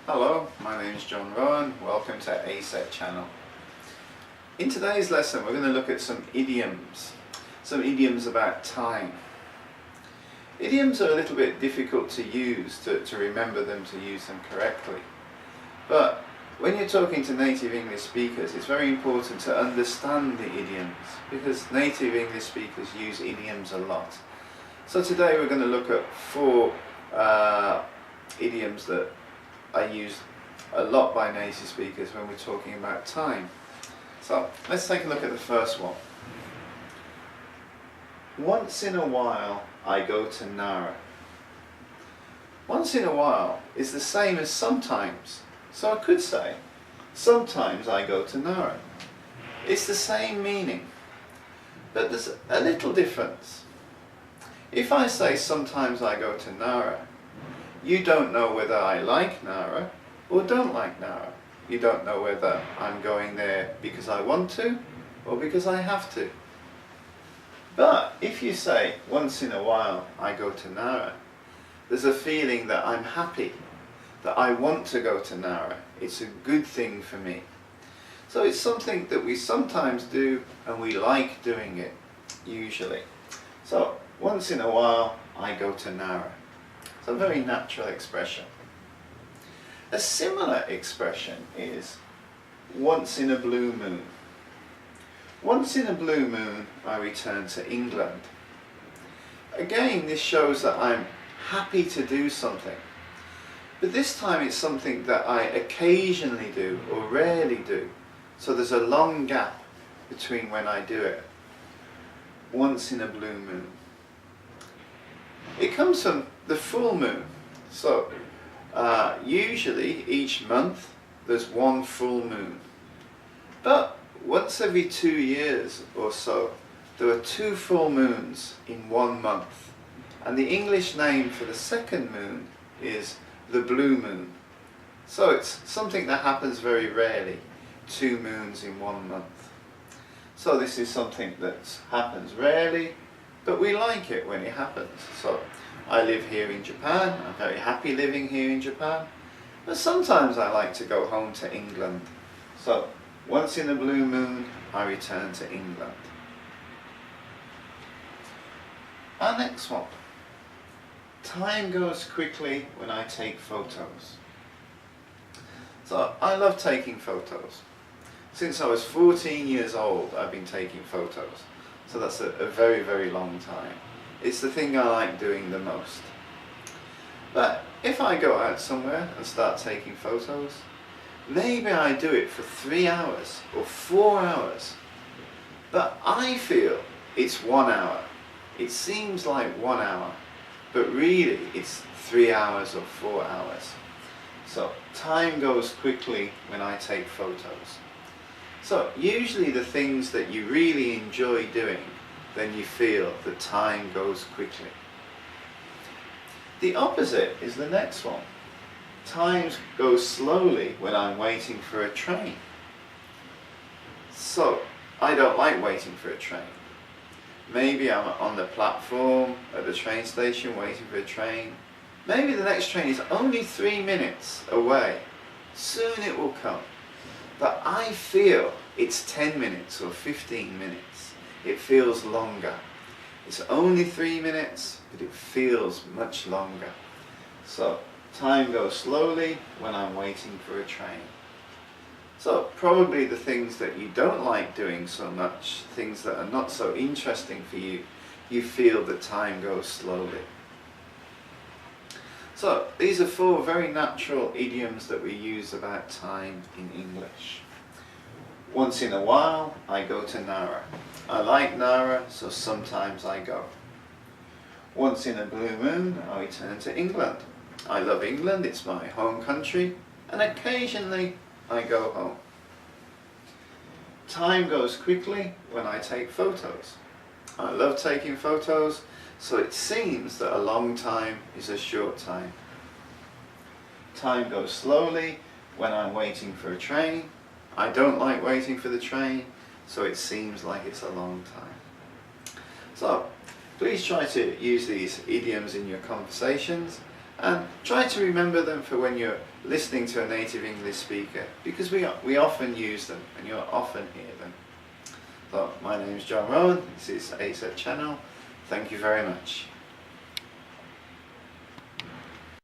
Hello, my name is John Rowan. Welcome to aset channel. In today's lesson we're going to look at some idioms about time. Idioms are a little bit difficult to use, to remember them, to use them correctly. But when you're talking to native English speakers, it's very important to understand the idioms, because native English speakers use idioms a lot. So today we're going to look at four idioms that are used a lot by native speakers when we're talking about time. So let's take a look at the first one. Once in a while I go to Nara. Once in a while is the same as sometimes. So I could say, sometimes I go to Nara. It's the same meaning, but there's a little difference. If I say sometimes I go to Nara, you don't know whether I like Nara or don't like Nara. You don't know whether I'm going there because I want to or because I have to. But if you say once in a while I go to Nara, there's a feeling that I'm happy, that I want to go to Nara. It's a good thing for me. So it's something that we sometimes do and we like doing it, usually. So once in a while I go to Nara. It's a very natural expression. A similar expression is once in a blue moon. Once in a blue moon I return to England. Again, this shows that I'm happy to do something. But this time it's something that I occasionally do or rarely do. So there's a long gap between when I do it. Once in a blue moon. It comes from the full moon. So usually each month there's one full moon. But once every 2 years or so there are two full moons in 1 month. And the English name for the second moon is the blue moon. So it's something that happens very rarely, 2 moons in 1 month. So this is something that happens rarely, but we like it when it happens. So I live here in Japan, I'm very happy living here in Japan, but sometimes I like to go home to England. So once in a blue moon I return to England. Our next one. Time goes quickly when I take photos. So I love taking photos. Since I was 14 years old I've been taking photos. So that's a very, very long time. It's the thing I like doing the most. But if I go out somewhere and start taking photos, maybe I do it for 3 hours or 4 hours. But I feel it's 1 hour. It seems like 1 hour. But really it's 3 hours or 4 hours. So time goes quickly when I take photos. So usually the things that you really enjoy doing, then you feel the time goes quickly. The opposite is the next one. Time goes slowly when I'm waiting for a train. So I don't like waiting for a train. Maybe I'm on the platform at the train station waiting for a train. Maybe the next train is only 3 minutes away. Soon it will come. But I feel it's 10 minutes or 15 minutes. It feels longer. It's only 3 minutes, but it feels much longer. So time goes slowly when I'm waiting for a train. So probably the things that you don't like doing so much, things that are not so interesting for you, you feel that time goes slowly. So these are 4 very natural idioms that we use about time in English. Once in a while I go to Nara. I like Nara, so sometimes I go. Once in a blue moon I return to England. I love England, it's my home country, and occasionally I go home. Time goes quickly when I take photos. I love taking photos, so it seems that a long time is a short time. Time goes slowly when I'm waiting for a train. I don't like waiting for the train, so it seems like it's a long time. So please try to use these idioms in your conversations And try to remember them for when you're listening to a native English speaker, because we often use them and you'll often hear them. So, my name is John Rowan, this is aset channel. Thank you very much.